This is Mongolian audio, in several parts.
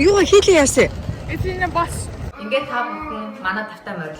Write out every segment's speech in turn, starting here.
Юу хийлээ яасан? Энэ бас ингээд та бүхэн манай тавтай морил.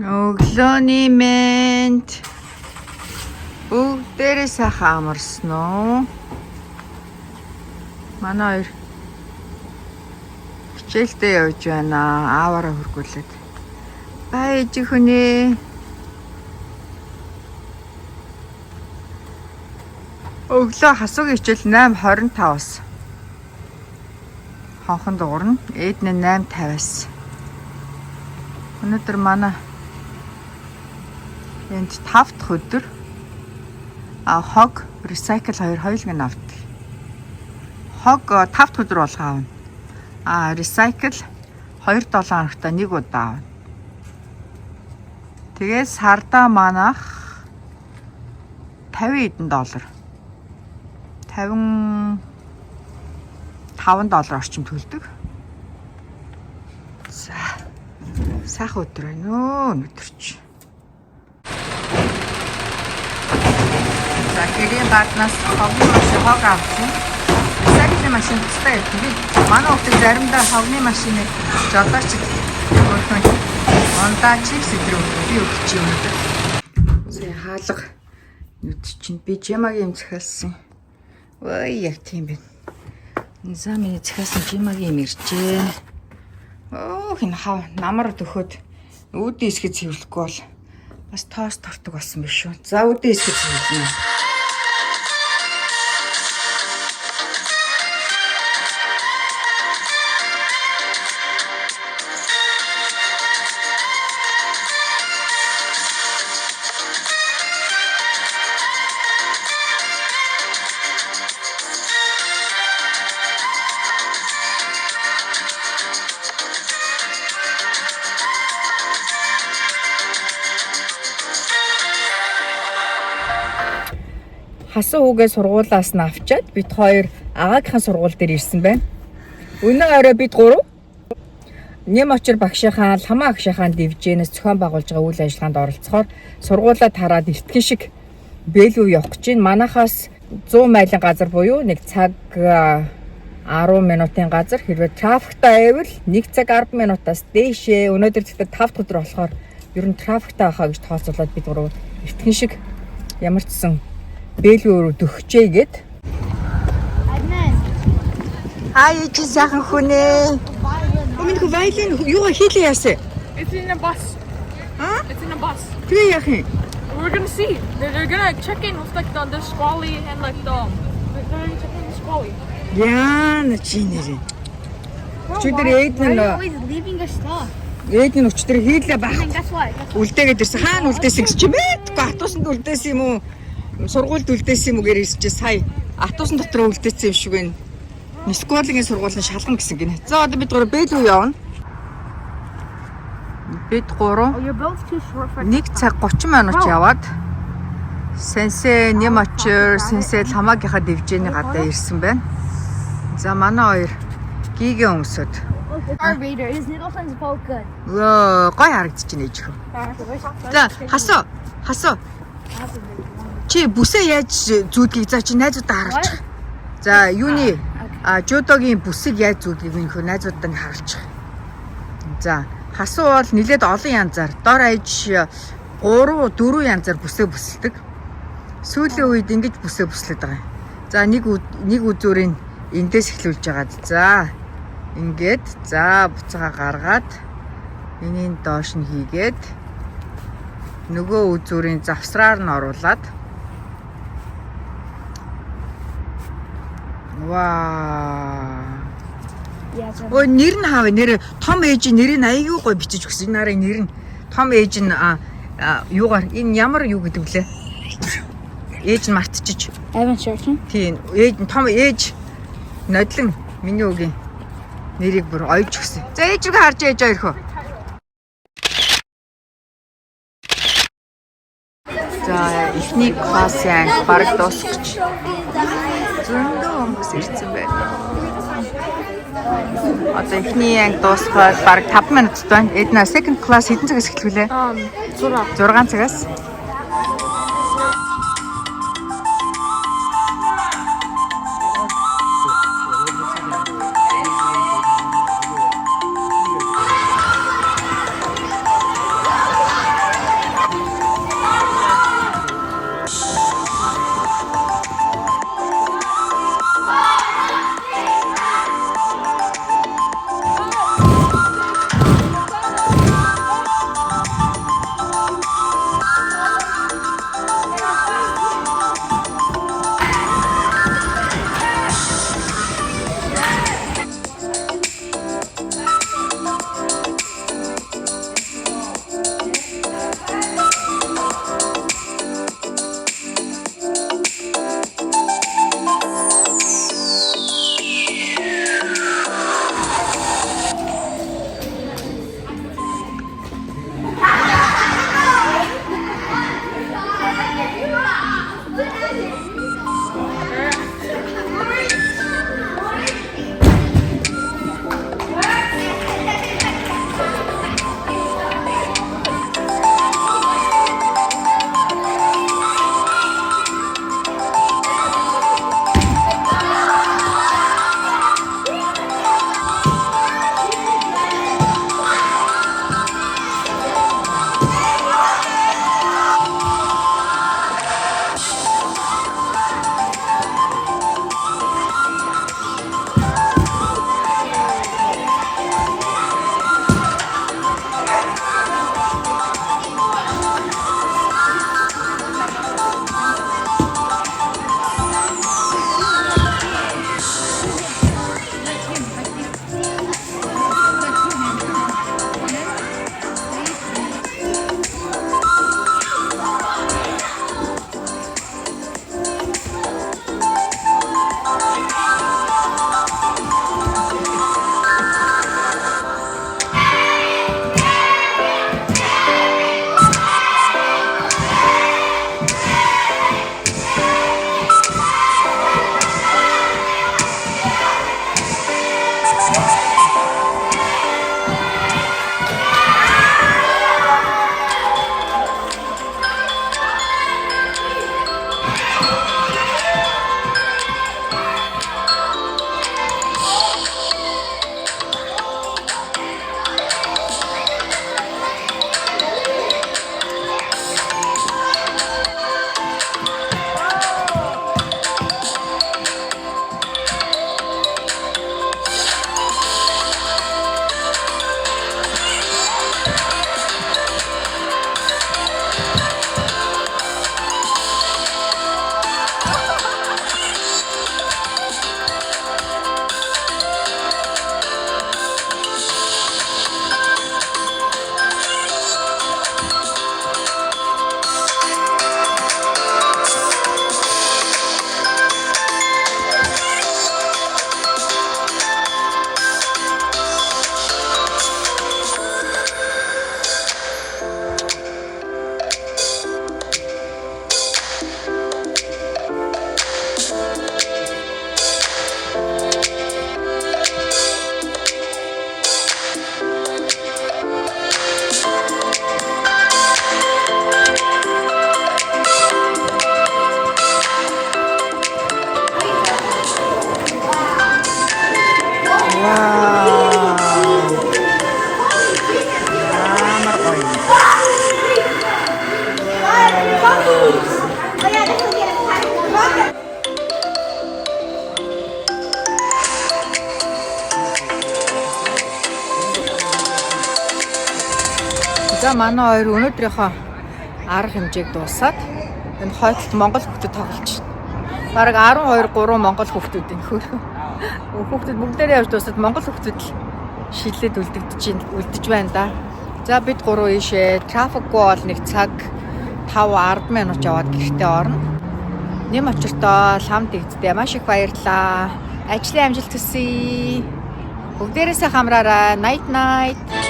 Өглөөний мэнд бүгдээрээ сайхан амарсан уу? Манай хоёр хичээлдээ явж байна. Ааваараа хөргүүлээд. Баяж хүнээ. Өглөө хасуугийн хичээл 8:25-аас. Хонхон дуурна. Эд нь 8:50-аас. Өнөөдөр манай энд 5 дахь өдөр хог recycle 2 хоёуланг нь авдаг. Хог 5 дахь өдөр болго аавна. Recycle 2-7 хоногтой нэг удаа аавна. Тэгээ сардаа манах $50 $55 орчим төлдөг. За сайхан өдөр байна өө өнөөдөрч. За гэрийн гаднаас хог авсан. Recycle машин тустай байдаг. Манай хүүхд заримдаа хогны машиныг жолооч өөрхөн ондаа чипс өдрөө би өгч юм өнөөдөр. Сая хаалга нүд чинь би жимагийн юм захиалсан. Ой яг тийм байна. За миний захиалсан жимагийн юм иржээ. Хин хав намар төхөд үүдээ эсгэд цэвэрлэхгүй бол бас тоос тортог болсон биш үү. За үүдээ эсгэд цэвэрлэнэ. Хасан хүүгээ сургуулаас нь авчаад бид хоёр агаагийнхаа сургууль дээр ирсэн байна. Өнөө орой бид 3 Нэм очир багшийнхаа ламаа агшийнхаа дивжэнээс зохион байгуулж байгаа үйл ажиллагаанд оролцохоор сургуулаа тараад эртхэн шиг бэлүү явах гэж байна. Манахаас 100 майлын газар буюу 1 цаг 10 минутын газар хэрвээ трафиктай байвал 1 цаг 10 минутаас дээшээ. Өнөөдөр тэгтээ 5 дахь өдөр болохоор ер нь трафиктай байхаа гэж тооцоолоод бид гурав эртхэн шиг ямар ч сан бэлүү рүү дөхчээ гэд. Хай чи сайхан хүнээ. Өмнө вайлын юугаа хийлээ яасан? It's in a bus. Huh? It's in a bus. Тэгээ яах юм? We're gonna see. They're gonna check in with like the squally and like they're gonna check in the squally. Яна чи нэрээ. Чүдэр ээд Why are you нь always leaving your stuff? ээд нь өчтөр хийлээ I байх. mean, guess what? Үлдээгээд ирсэн. Хаана үлдээсэн гэж чи мэдгүй. Атуусанд үлдээсэн юм уу? Сургуульд үлдээсэн юм уу гэж ирсэн чи сая атуусан дотор үлдээсэн юм шиг байна. Скворлын сургуулийн шалган гэсэн гинэ. За одоо бид гурав бэлүү явна. Бид гурав Oh, you're both too short for 1 цаг 30 минут яваад сенсэ нэм очир сенсэ ламаагийнхаа дивжээний гадаа ирсэн байна. За манай хоёр гигээ өмсөд. our reader. His Nicholson's both good. Гой харагдчих нэ ижих. За хасуу. Хасуу. Чи бүсээ яаж зүүдгийг за чи найзуудаа харуулчих. За юуны жудогийн бүсийг яаж зүүдгийг минийхөө найзуудаа харуулчих. За хасуу бол нилээд олон янзаар дор аж 3 4 янзаар бүсээ бүсэлдэг. Сүүлийн үед ингэж бүсээ бүслээд байгаа юм. За нэг үзүүрийн эндээс эхлүүлж байгаа. За ингээд за буцаага гаргаад энийн доош нь хийгээд нөгөө үзүүрийн завсраар нь оруулаад ваа. Өө нэр нь хаав нэр том ээж нэрийг аягүй гой бичиж өгсөн. Нарын нэр нь том ээж нь юугаар энэ ямар юу гэдэг вүлээ? Ээж нь мартчих. Evan Shorten. Тийм ээж том ээж нодлон миний үгийн нэрийг бүр оёж өгсөн. За ээж үгээ харж ээж хоёрхоо. За эхний классын баг дуусчих. Зөндөө хүмүүс ирсэн байна. Одоо эхний анги дуусгаад баг 5 минут байна. Эднэ second class хэдэн цагаас эхлэх вүлээ? 6 цагаас. За манай хоёр өнөөдрийнхөө арга хэмжээг дуусаад энэ хойдолд Монгол хүүхдүүд тоглож байна. Бараг 12 3 Монгол хүүхдүүд энэ хөөрхөн. Хүүхдүүд бүгдээрээ явж дуусаад Монгол хүүхдүүд л шилээд үлдэж байна да. За бид гурав ийшээ трафикгүй бол нэг цаг 5-10 минут яваад гэртээ орно. Нэм очиртоо хамт игддээ маш их баярлалаа. Ажлын амжилт хүсье. Бүгдээрээ сайхан амраарай. Night night.